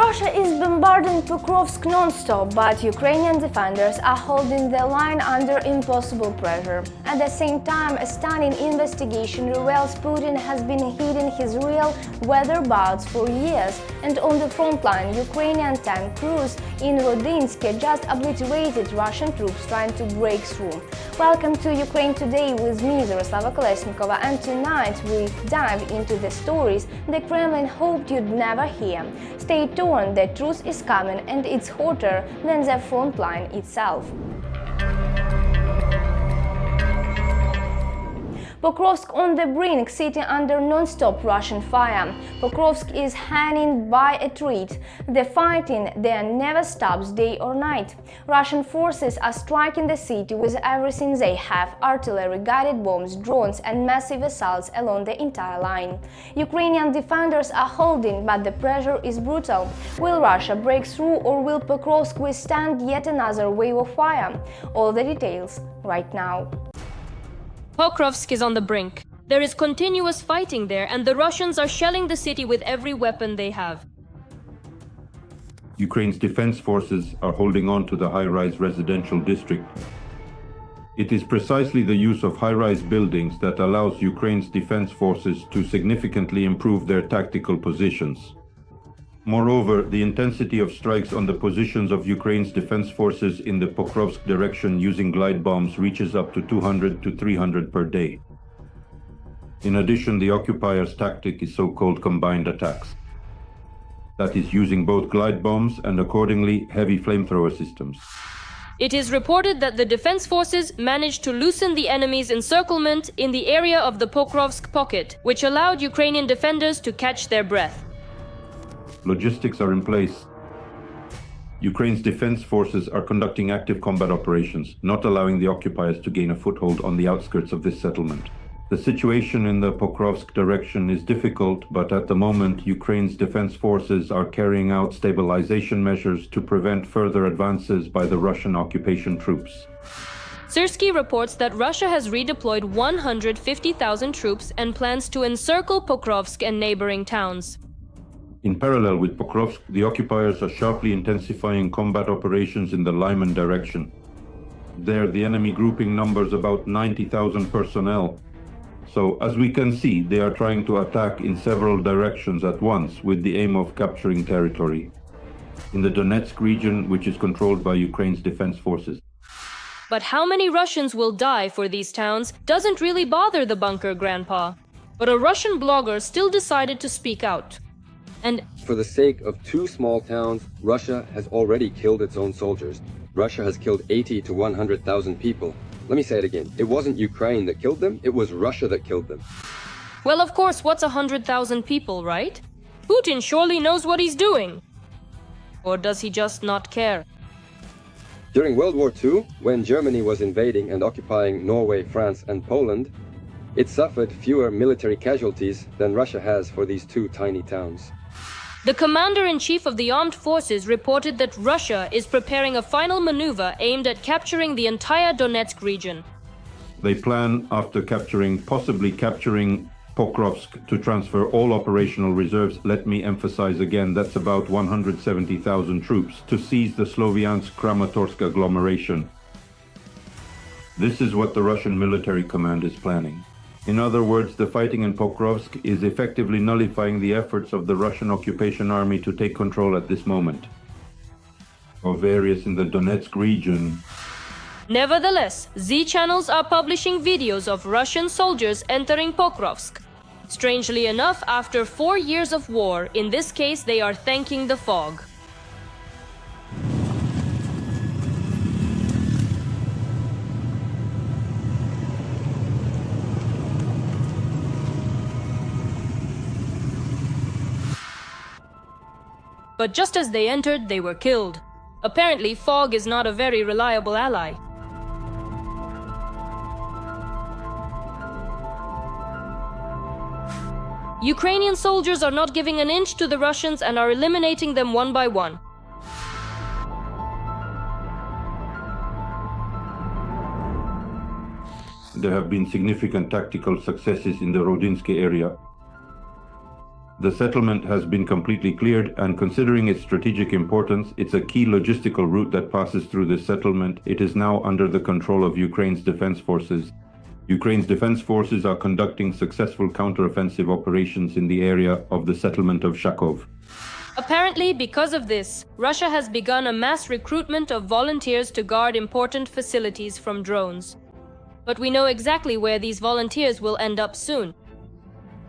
Russia is bombarding Pokrovsk non-stop, but Ukrainian defenders are holding the line under impossible pressure. At the same time, a stunning investigation reveals Putin has been hiding his real whereabouts for years, and on the front line, Ukrainian tank crews in Rodynske just obliterated Russian troops trying to break through. Welcome to Ukraine Today with me, Zaroslava Kolesnikova, and tonight we dive into the stories the Kremlin hoped you'd never hear. Stay tuned, the truth is coming, and it's hotter than the front line itself. Pokrovsk on the brink, sitting under non-stop Russian fire. Pokrovsk is hanging by a thread. The fighting there never stops day or night. Russian forces are striking the city with everything they have: artillery, guided bombs, drones and massive assaults along the entire line. Ukrainian defenders are holding, but the pressure is brutal. Will Russia break through, or will Pokrovsk withstand yet another wave of fire? All the details right now. Pokrovsk is on the brink. There is continuous fighting there, and the Russians are shelling the city with every weapon they have. Ukraine's defense forces are holding on to the high-rise residential district. It is precisely the use of high-rise buildings that allows Ukraine's defense forces to significantly improve their tactical positions. Moreover, the intensity of strikes on the positions of Ukraine's defense forces in the Pokrovsk direction using glide bombs reaches up to 200 to 300 per day. In addition, the occupiers' tactic is so-called combined attacks. That is, using both glide bombs and accordingly heavy flamethrower systems. It is reported that the defense forces managed to loosen the enemy's encirclement in the area of the Pokrovsk pocket, which allowed Ukrainian defenders to catch their breath. Logistics are in place. Ukraine's defense forces are conducting active combat operations, not allowing the occupiers to gain a foothold on the outskirts of this settlement. The situation in the Pokrovsk direction is difficult, but at the moment Ukraine's defense forces are carrying out stabilization measures to prevent further advances by the Russian occupation troops. Syrskyi reports that Russia has redeployed 150,000 troops and plans to encircle Pokrovsk and neighboring towns. In parallel with Pokrovsk, the occupiers are sharply intensifying combat operations in the Lyman direction. There, the enemy grouping numbers about 90,000 personnel. So, as we can see, they are trying to attack in several directions at once with the aim of capturing territory in the Donetsk region, which is controlled by Ukraine's defense forces. But how many Russians will die for these towns doesn't really bother the bunker grandpa. But a Russian blogger still decided to speak out. And for the sake of two small towns, Russia has already killed its own soldiers. Russia has killed 80 to 100,000 people. Let me say it again. It wasn't Ukraine that killed them, it was Russia that killed them. well, of course, what's 100,000 people, right? Putin surely knows what he's doing. Or does he just not care? During World War II, when Germany was invading and occupying Norway, France and Poland, it suffered fewer military casualties than Russia has for these two tiny towns. The commander-in-chief of the armed forces reported that Russia is preparing a final maneuver aimed at capturing the entire Donetsk region. They plan, after possibly capturing Pokrovsk, to transfer all operational reserves. Let me emphasize again, that's about 170,000 troops, to seize the Sloviansk-Kramatorsk agglomeration. This is what the Russian military command is planning. In other words, the fighting in Pokrovsk is effectively nullifying the efforts of the Russian occupation army to take control at this moment of areas in the Donetsk region. Nevertheless, Z channels are publishing videos of Russian soldiers entering Pokrovsk. Strangely enough, after 4 years of war, in this case they are thanking the fog. But just as they entered, they were killed. Apparently, fog is not a very reliable ally. Ukrainian soldiers are not giving an inch to the Russians and are eliminating them one by one. There have been significant tactical successes in the Rodinske area. The settlement has been completely cleared, and considering its strategic importance, it's a key logistical route that passes through this settlement. It is now under the control of Ukraine's defense forces. Ukraine's defense forces are conducting successful counteroffensive operations in the area of the settlement of Shakov. Apparently, because of this, Russia has begun a mass recruitment of volunteers to guard important facilities from drones. But we know exactly where these volunteers will end up soon.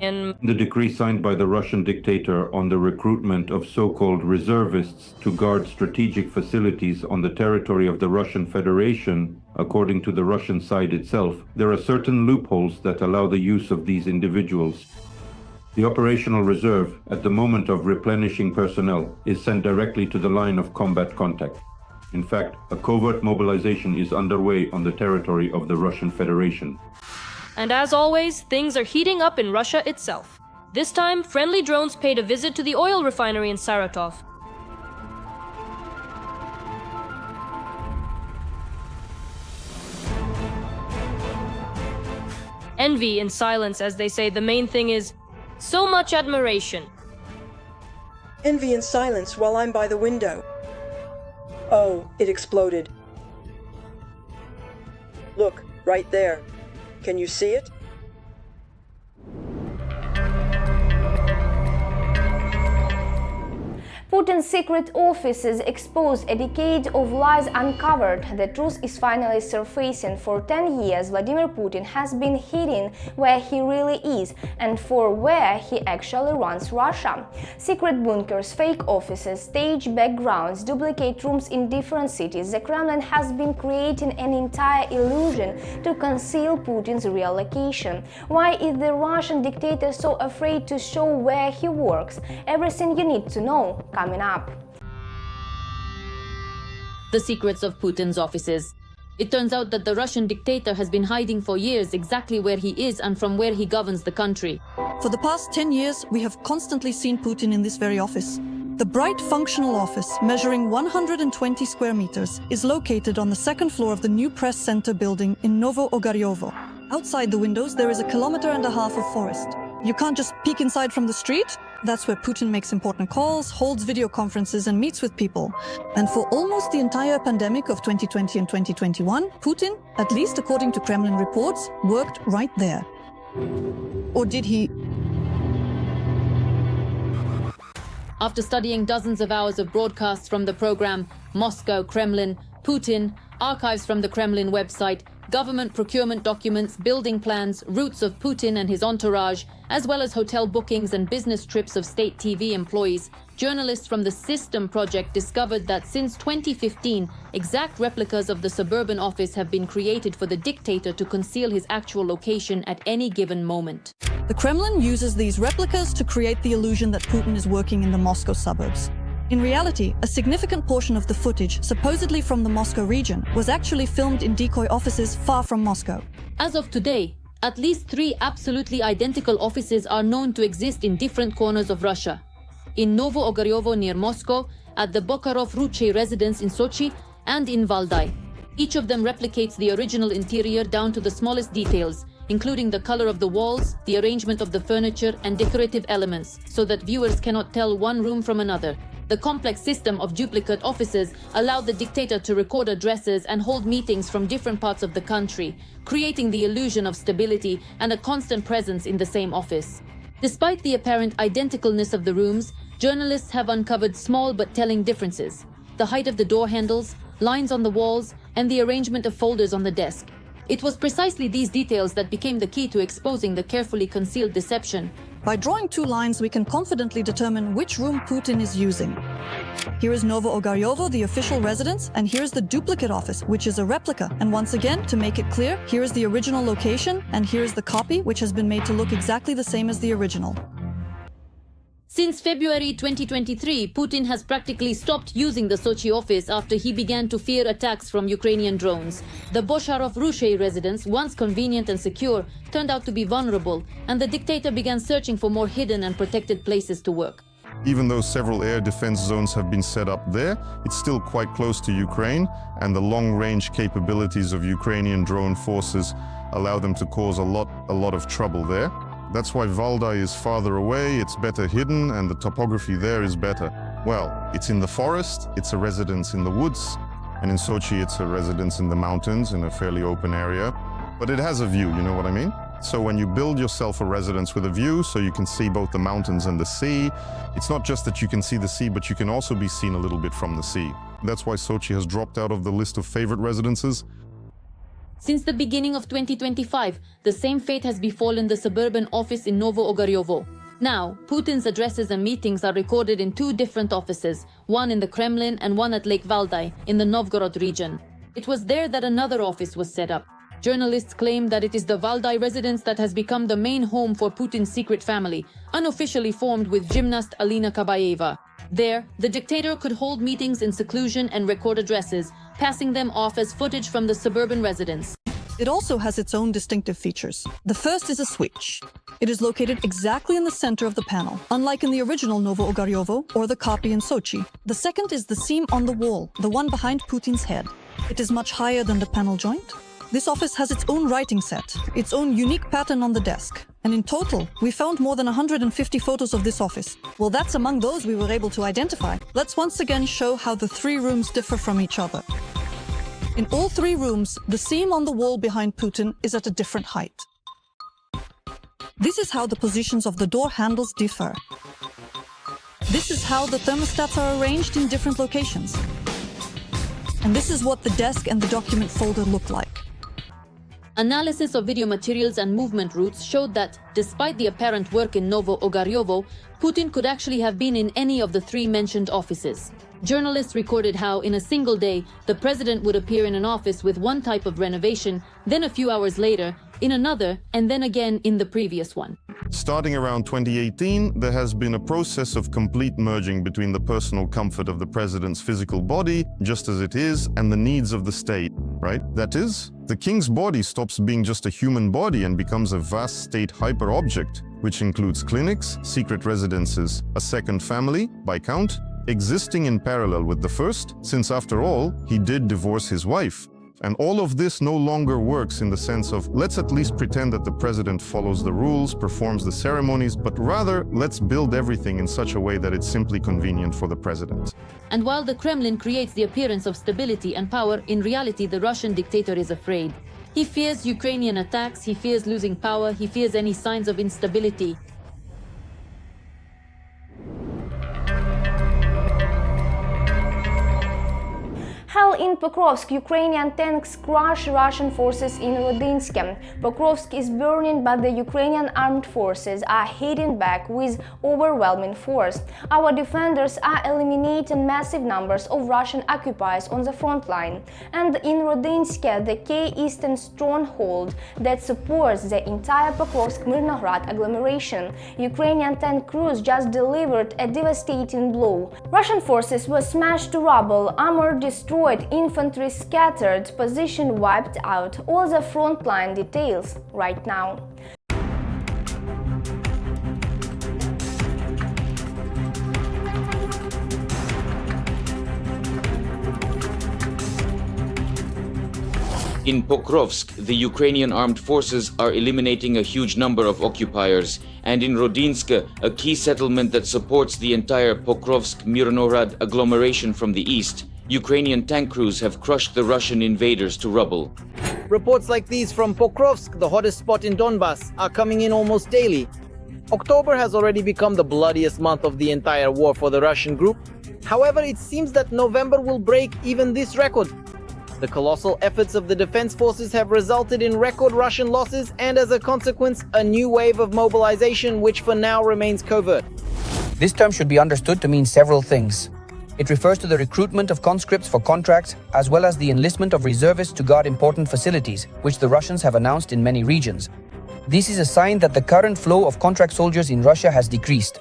In the decree signed by the Russian dictator on the recruitment of so-called reservists to guard strategic facilities on the territory of the Russian Federation, according to the Russian side itself, there are certain loopholes that allow the use of these individuals. The operational reserve, at the moment of replenishing personnel, is sent directly to the line of combat contact. In fact, a covert mobilization is underway on the territory of the Russian Federation. And as always, things are heating up in Russia itself. This time, friendly drones paid a visit to the oil refinery in Saratov. Envy in silence, as they say. The main thing is so much admiration. Envy in silence while I'm by the window. Oh, it exploded. Look, right there. Can you see it? Putin's secret offices expose a decade of lies uncovered. The truth is finally surfacing. For 10 years, Vladimir Putin has been hiding where he really is and for where he actually runs Russia. Secret bunkers, fake offices, stage backgrounds, duplicate rooms in different cities. The Kremlin has been creating an entire illusion to conceal Putin's real location. Why is the Russian dictator so afraid to show where he works? Everything you need to know coming up. The secrets of Putin's offices. It turns out that the Russian dictator has been hiding for years exactly where he is and from where he governs the country. For the past 10 years, we have constantly seen Putin in this very office. The bright, functional office, measuring 120 square meters, is located on the second floor of the new press center building in Novo-Ogaryovo. Outside the windows, there is 1.5 kilometers of forest. You can't just peek inside from the street. That's where Putin makes important calls, holds video conferences, and meets with people. And for almost the entire pandemic of 2020 and 2021, Putin, at least according to Kremlin reports, worked right there. Or did he? After studying dozens of hours of broadcasts from the program Moscow, Kremlin, Putin, archives from the Kremlin website, government procurement documents, building plans, routes of Putin and his entourage, as well as hotel bookings and business trips of state TV employees, journalists from the System project discovered that since 2015, exact replicas of the suburban office have been created for the dictator to conceal his actual location at any given moment. The Kremlin uses these replicas to create the illusion that Putin is working in the Moscow suburbs. In reality, a significant portion of the footage, supposedly from the Moscow region, was actually filmed in decoy offices far from Moscow. As of today, at least 3 absolutely identical offices are known to exist in different corners of Russia. In Novo-Ogaryovo near Moscow, at the Pokrovsk residence in Sochi, and in Valdai. Each of them replicates the original interior down to the smallest details, including the color of the walls, the arrangement of the furniture, and decorative elements, so that viewers cannot tell one room from another. The complex system of duplicate offices allowed the dictator to record addresses and hold meetings from different parts of the country, creating the illusion of stability and a constant presence in the same office. Despite the apparent identicalness of the rooms, journalists have uncovered small but telling differences: the height of the door handles, lines on the walls, and the arrangement of folders on the desk. It was precisely these details that became the key to exposing the carefully concealed deception. By drawing 2 lines, we can confidently determine which room Putin is using. Here is Novo-Ogaryovo, the official residence, and here's the duplicate office, which is a replica. And once again, to make it clear, here is the original location, and here is the copy, which has been made to look exactly the same as the original. Since February 2023, Putin has practically stopped using the Sochi office after he began to fear attacks from Ukrainian drones. The Pokrovsk Russian residence, once convenient and secure, turned out to be vulnerable, and the dictator began searching for more hidden and protected places to work. Even though several air defense zones have been set up there, it's still quite close to Ukraine, and the long-range capabilities of Ukrainian drone forces allow them to cause a lot of trouble there. That's why Valdai is farther away, it's better hidden, and the topography there is better. Well, it's in the forest, it's a residence in the woods, and in Sochi it's a residence in the mountains in a fairly open area. But it has a view, you know what I mean? So when you build yourself a residence with a view, so you can see both the mountains and the sea, it's not just that you can see the sea, but you can also be seen a little bit from the sea. That's why Sochi has dropped out of the list of favorite residences. Since the beginning of 2025, the same fate has befallen the suburban office in Novo Ogaryovo. Now, Putin's addresses and meetings are recorded in two different offices, one in the Kremlin and one at Lake Valdai in the Novgorod region. It was there that another office was set up. Journalists claim that it is the Valdai residence that has become the main home for Putin's secret family, unofficially formed with gymnast Alina Kabayeva. There, the dictator could hold meetings in seclusion and record addresses, passing them off as footage from the suburban residence. It also has its own distinctive features. The first is a switch. It is located exactly in the center of the panel, unlike in the original Novo Ogaryovo or the copy in Sochi. The second is the seam on the wall, the one behind Putin's head. It is much higher than the panel joint. This office has its own writing set, its own unique pattern on the desk. And in total, we found more than 150 photos of this office. Well, that's among those we were able to identify. Let's once again show how the three rooms differ from each other. In all three rooms, the seam on the wall behind Putin is at a different height. This is how the positions of the door handles differ. This is how the thermostats are arranged in different locations. And this is what the desk and the document folder look like. Analysis of video materials and movement routes showed that, despite the apparent work in Novo Ogaryovo, Putin could actually have been in any of the three mentioned offices. Journalists recorded how, in a single day, the president would appear in an office with one type of renovation, then a few hours later, in another, and then again in the previous one. Starting around 2018, there has been a process of complete merging between the personal comfort of the president's physical body, just as it is, and the needs of the state, right? That is, the king's body stops being just a human body and becomes a vast state hyper-object, which includes clinics, secret residences, a second family, by count, existing in parallel with the first, since after all, he did divorce his wife. And all of this no longer works in the sense of, let's at least pretend that the president follows the rules, performs the ceremonies, but rather, let's build everything in such a way that it's simply convenient for the president. And while the Kremlin creates the appearance of stability and power, in reality the Russian dictator is afraid. He fears Ukrainian attacks, he fears losing power, he fears any signs of instability. Hell in Pokrovsk, Ukrainian tanks crush Russian forces in Rodynske. Pokrovsk is burning, but the Ukrainian armed forces are hitting back with overwhelming force. Our defenders are eliminating massive numbers of Russian occupiers on the front line. And in Rodinske, the key eastern stronghold that supports the entire Pokrovsk-Mirnograd agglomeration, Ukrainian tank crews just delivered a devastating blow. Russian forces were smashed to rubble, armor destroyed, infantry scattered, position wiped out. All the frontline details right now. In Pokrovsk, the Ukrainian armed forces are eliminating a huge number of occupiers, and in Rodinske, a key settlement that supports the entire Pokrovsk-Mirnograd agglomeration from the east, Ukrainian tank crews have crushed the Russian invaders to rubble. Reports like these from Pokrovsk, the hottest spot in Donbass, are coming in almost daily. October has already become the bloodiest month of the entire war for the Russian group. However, it seems that November will break even this record. The colossal efforts of the defense forces have resulted in record Russian losses and, as a consequence, a new wave of mobilization, which for now remains covert. This term should be understood to mean several things. It refers to the recruitment of conscripts for contracts, as well as the enlistment of reservists to guard important facilities, which the Russians have announced in many regions. This is a sign that the current flow of contract soldiers in Russia has decreased.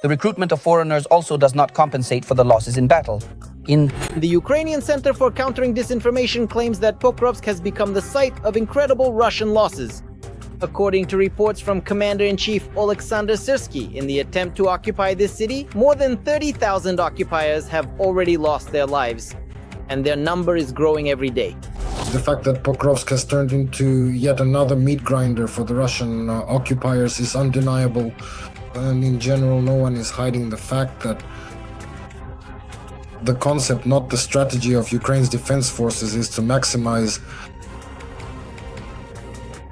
The recruitment of foreigners also does not compensate for the losses in battle. The Ukrainian Center for Countering Disinformation claims that Pokrovsk has become the site of incredible Russian losses. According to reports from Commander-in-Chief Alexander Syrsky, in the attempt to occupy this city, more than 30,000 occupiers have already lost their lives, and their number is growing every day. The fact that Pokrovsk has turned into yet another meat grinder for the Russian occupiers is undeniable. And in general, no one is hiding the fact that the concept, not the strategy of Ukraine's defense forces, is to maximize.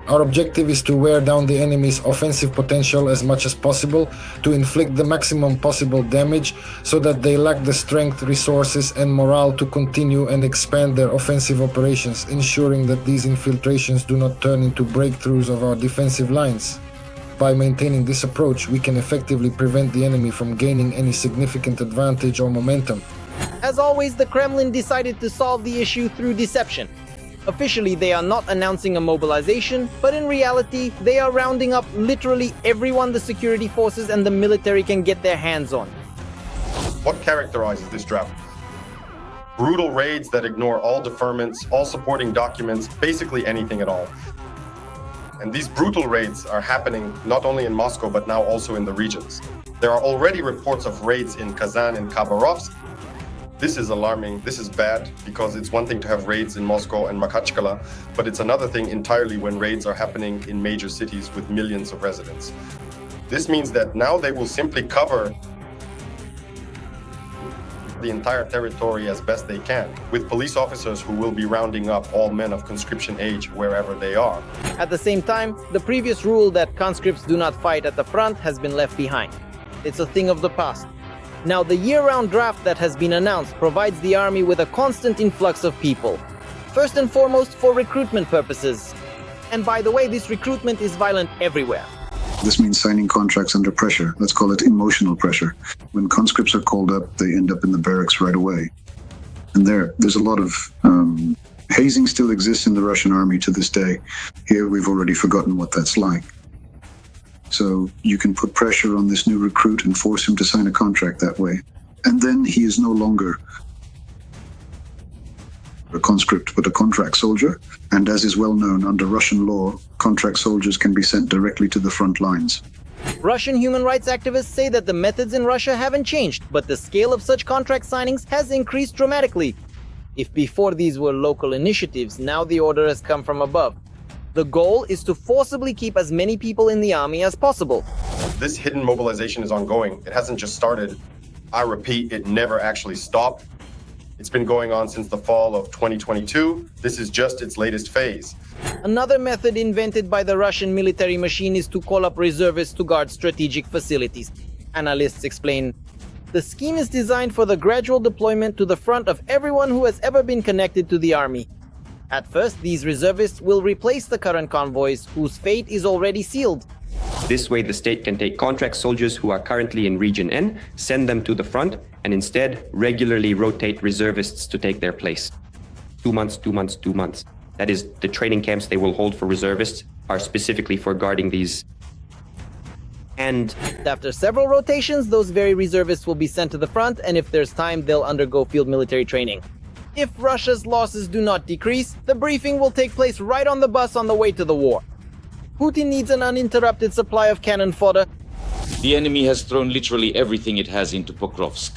Our objective is to wear down the enemy's offensive potential as much as possible, to inflict the maximum possible damage so that they lack the strength, resources, and morale to continue and expand their offensive operations, ensuring that these infiltrations do not turn into breakthroughs of our defensive lines. By maintaining this approach, we can effectively prevent the enemy from gaining any significant advantage or momentum. As always, the Kremlin decided to solve the issue through deception. Officially, they are not announcing a mobilization, but in reality, they are rounding up literally everyone the security forces and the military can get their hands on. What characterizes this draft? Brutal raids that ignore all deferments, all supporting documents, basically anything at all. And these brutal raids are happening not only in Moscow, but now also in the regions. There are already reports of raids in Kazan and Khabarovsk. This is alarming, this is bad, because it's one thing to have raids in Moscow and Makhachkala, but it's another thing entirely when raids are happening in major cities with millions of residents. This means that now they will simply cover the entire territory as best they can, with police officers who will be rounding up all men of conscription age wherever they are. At the same time, the previous rule that conscripts do not fight at the front has been left behind. It's a thing of the past. Now, the year-round draft that has been announced provides the army with a constant influx of people. First and foremost, for recruitment purposes. And by the way, this recruitment is violent everywhere. This means signing contracts under pressure. Let's call it emotional pressure. When conscripts are called up, they end up in the barracks right away. And there's a lot of hazing still exists in the Russian army to this day. Here, we've already forgotten what that's like. So you can put pressure on this new recruit and force him to sign a contract that way. And then he is no longer a conscript, but a contract soldier. And as is well known, under Russian law, contract soldiers can be sent directly to the front lines. Russian human rights activists say that the methods in Russia haven't changed, but the scale of such contract signings has increased dramatically. If before these were local initiatives, now the order has come from above. The goal is to forcibly keep as many people in the army as possible. This hidden mobilization is ongoing. It hasn't just started. I repeat, it never actually stopped. It's been going on since the fall of 2022. This is just its latest phase. Another method invented by the Russian military machine is to call up reservists to guard strategic facilities. Analysts explain, the scheme is designed for the gradual deployment to the front of everyone who has ever been connected to the army. At first, these reservists will replace the current convoys, whose fate is already sealed. This way, the state can take contract soldiers who are currently in Region N, send them to the front, and instead regularly rotate reservists to take their place. 2 months, 2 months, 2 months. That is, the training camps they will hold for reservists are specifically for guarding these. And after several rotations, those very reservists will be sent to the front, and if there's time, they'll undergo field military training. If Russia's losses do not decrease, the briefing will take place right on the bus on the way to the war. Putin needs an uninterrupted supply of cannon fodder. The enemy has thrown literally everything it has into Pokrovsk.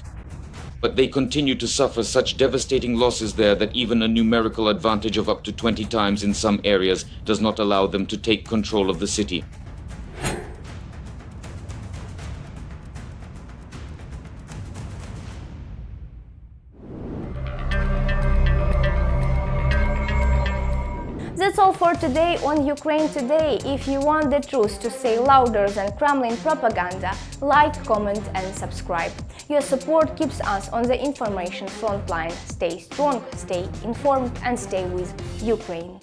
But they continue to suffer such devastating losses there that even a numerical advantage of up to 20 times in some areas does not allow them to take control of the city. That's all for today on Ukraine Today. If you want the truth to say louder than Kremlin propaganda, like, comment and subscribe. Your support keeps us on the information front line. Stay strong, stay informed and stay with Ukraine.